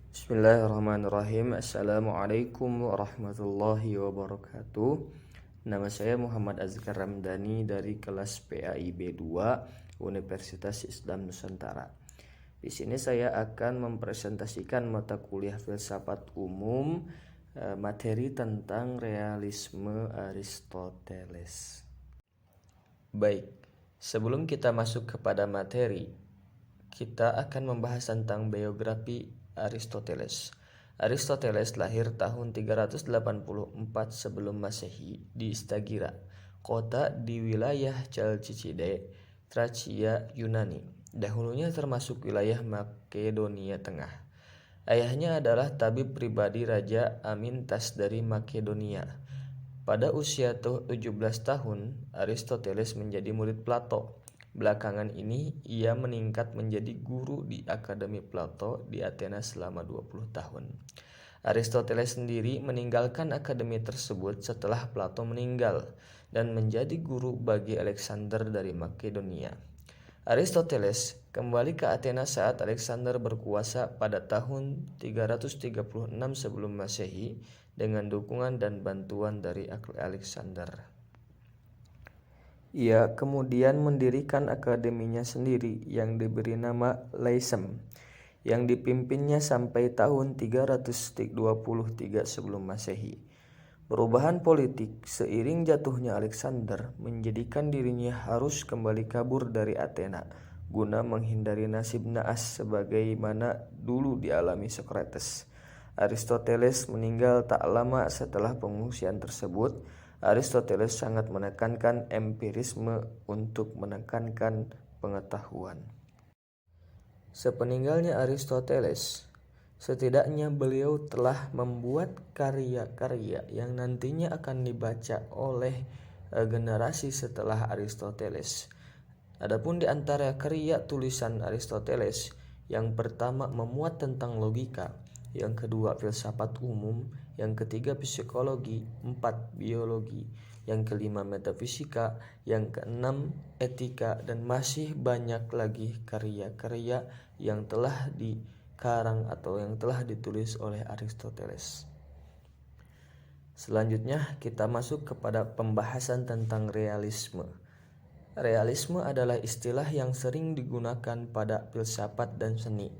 Bismillahirrahmanirrahim. Assalamualaikum warahmatullahi wabarakatuh. Nama saya Muhammad Azkar Ramdhani dari kelas PAIB 2 Universitas Islam Nusantara. Di sini saya akan mempresentasikan mata kuliah filsafat umum materi tentang realisme Aristoteles. Baik, sebelum kita masuk kepada materi, kita akan membahas tentang biografi Aristoteles. Aristoteles lahir tahun 384 sebelum Masehi di Stagira, kota di wilayah Chalcidice, Tracia, Yunani. Dahulunya termasuk wilayah Makedonia Tengah. Ayahnya adalah tabib pribadi Raja Amintas dari Makedonia. Pada usia 17 tahun, Aristoteles menjadi murid Plato. Belakangan ini, ia meningkat menjadi guru di Akademi Plato di Athena selama 20 tahun. Aristoteles sendiri meninggalkan akademi tersebut setelah Plato meninggal dan menjadi guru bagi Alexander dari Makedonia. Aristoteles kembali ke Athena saat Alexander berkuasa pada tahun 336 sebelum Masehi dengan dukungan dan bantuan dari Alexander. Ia kemudian mendirikan akademinya sendiri yang diberi nama Lyceum, yang dipimpinnya sampai tahun 323 sebelum Masehi. Perubahan politik seiring jatuhnya Alexander menjadikan dirinya harus kembali kabur dari Athena guna menghindari nasib naas sebagaimana dulu dialami Socrates. Aristoteles meninggal tak lama setelah pengungsian tersebut. Aristoteles sangat menekankan empirisme untuk menekankan pengetahuan. Sepeninggalnya Aristoteles, setidaknya beliau telah membuat karya-karya yang nantinya akan dibaca oleh generasi setelah Aristoteles. Adapun di antara karya tulisan Aristoteles, yang pertama memuat tentang logika, yang kedua filsafat umum, yang ketiga psikologi, 4 biologi, yang kelima metafisika, yang keenam etika, dan masih banyak lagi karya-karya yang telah dikarang atau yang telah ditulis oleh Aristoteles. Selanjutnya kita masuk kepada pembahasan tentang realisme. Realisme adalah istilah yang sering digunakan pada filsafat dan seni.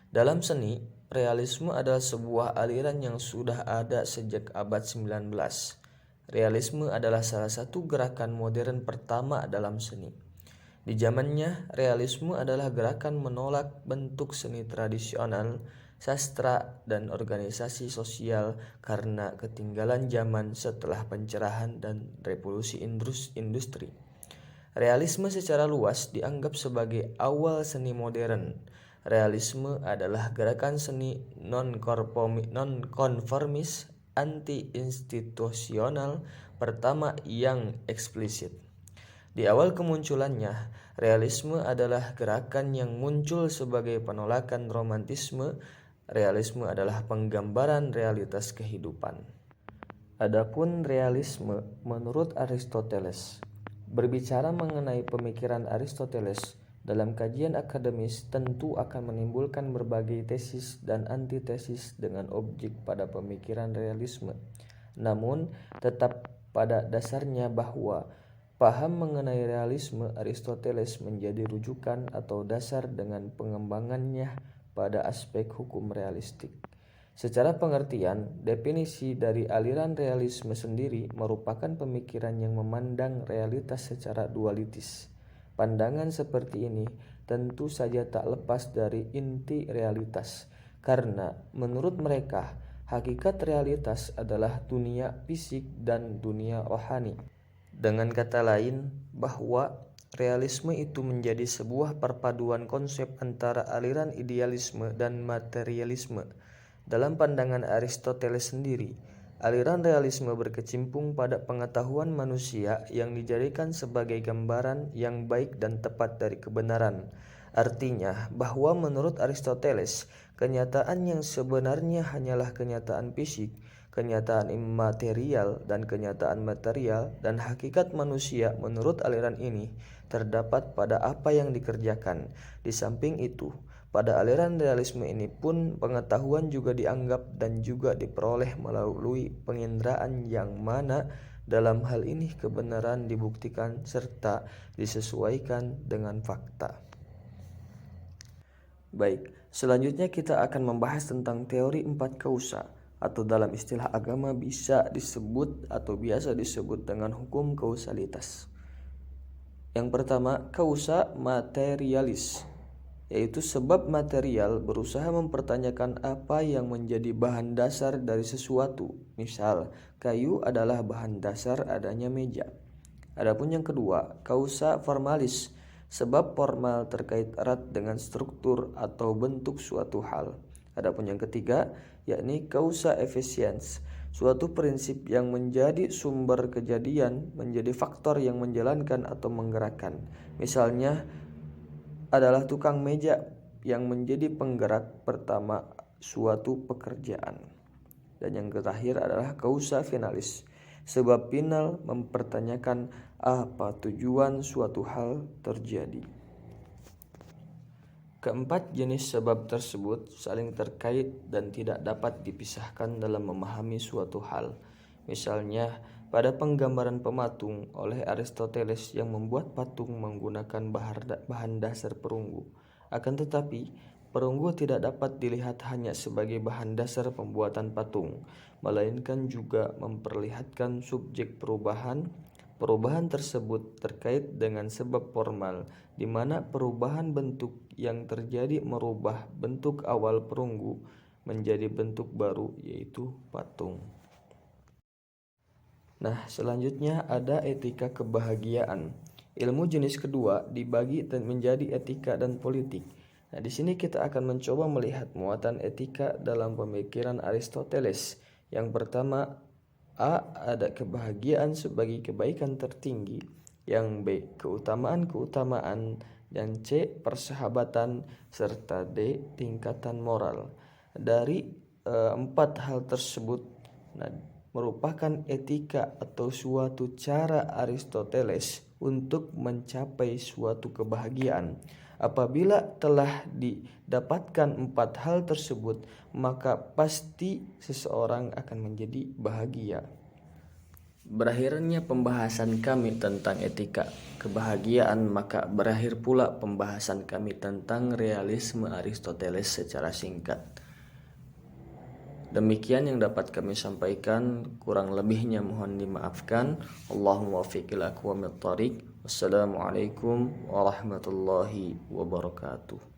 Dalam seni, realisme adalah sebuah aliran yang sudah ada sejak abad 19. Realisme adalah salah satu gerakan modern pertama dalam seni. Di zamannya, realisme adalah gerakan menolak bentuk seni tradisional, sastra, dan organisasi sosial karena ketinggalan zaman setelah pencerahan dan revolusi industri. Realisme secara luas dianggap sebagai awal seni modern. Realisme adalah gerakan seni non-konformis, anti-institusional pertama yang eksplisit. Di awal kemunculannya, realisme adalah gerakan yang muncul sebagai penolakan romantisme. Realisme adalah penggambaran realitas kehidupan. Adapun realisme menurut Aristoteles, berbicara mengenai pemikiran Aristoteles dalam kajian akademis tentu akan menimbulkan berbagai tesis dan antitesis dengan objek pada pemikiran realisme. Namun, tetap pada dasarnya bahwa paham mengenai realisme Aristoteles menjadi rujukan atau dasar dengan pengembangannya pada aspek hukum realistik. Secara pengertian, definisi dari aliran realisme sendiri merupakan pemikiran yang memandang realitas secara dualitis. Pandangan seperti ini tentu saja tak lepas dari inti realitas, karena menurut mereka, hakikat realitas adalah dunia fisik dan dunia rohani. Dengan kata lain, bahwa realisme itu menjadi sebuah perpaduan konsep antara aliran idealisme dan materialisme. Dalam pandangan Aristoteles sendiri, aliran realisme berkecimpung pada pengetahuan manusia yang dijadikan sebagai gambaran yang baik dan tepat dari kebenaran. Artinya bahwa menurut Aristoteles, kenyataan yang sebenarnya hanyalah kenyataan fisik, kenyataan immaterial, dan kenyataan material, dan hakikat manusia menurut aliran ini terdapat pada apa yang dikerjakan. Di samping itu, Pada aliran realisme ini pun pengetahuan juga dianggap dan juga diperoleh melalui penginderaan yang mana dalam hal ini kebenaran dibuktikan serta disesuaikan dengan fakta. Baik, selanjutnya kita akan membahas tentang teori empat kausa atau dalam istilah agama bisa disebut atau biasa disebut dengan hukum kausalitas. Yang pertama, kausa materialis, yaitu sebab material berusaha mempertanyakan apa yang menjadi bahan dasar dari sesuatu. Misal, kayu adalah bahan dasar adanya meja. Adapun yang kedua, kausa formalis, sebab formal terkait erat dengan struktur atau bentuk suatu hal. Adapun yang ketiga, yakni kausa efisiens, suatu prinsip yang menjadi sumber kejadian menjadi faktor yang menjalankan atau menggerakkan. Misalnya adalah tukang meja yang menjadi penggerak pertama suatu pekerjaan. Dan yang terakhir adalah kausa finalis, sebab final mempertanyakan apa tujuan suatu hal terjadi. Keempat jenis sebab tersebut saling terkait dan tidak dapat dipisahkan dalam memahami suatu hal. Misalnya, pada penggambaran pematung oleh Aristoteles yang membuat patung menggunakan bahan dasar perunggu. Akan tetapi, perunggu tidak dapat dilihat hanya sebagai bahan dasar pembuatan patung, melainkan juga memperlihatkan subjek perubahan. Perubahan tersebut terkait dengan sebab formal, di mana perubahan bentuk yang terjadi merubah bentuk awal perunggu menjadi bentuk baru, yaitu patung. Nah, selanjutnya ada etika kebahagiaan. Ilmu jenis kedua dibagi menjadi etika dan politik. Nah, di sini kita akan mencoba melihat muatan etika dalam pemikiran Aristoteles. Yang pertama, A. Ada kebahagiaan sebagai kebaikan tertinggi. Yang B. Keutamaan-keutamaan. Dan C. Persahabatan. Serta D. Tingkatan moral. Dari empat hal tersebut, merupakan etika atau suatu cara Aristoteles untuk mencapai suatu kebahagiaan. Apabila telah didapatkan empat hal tersebut, maka pasti seseorang akan menjadi bahagia. Berakhirnya pembahasan kami tentang etika kebahagiaan, maka berakhir pula pembahasan kami tentang realisme Aristoteles secara singkat. Demikian yang dapat kami sampaikan, kurang lebihnya mohon dimaafkan. Allahumma waffiq ila aqwamit thoriq. Wassalamualaikum warahmatullahi wabarakatuh.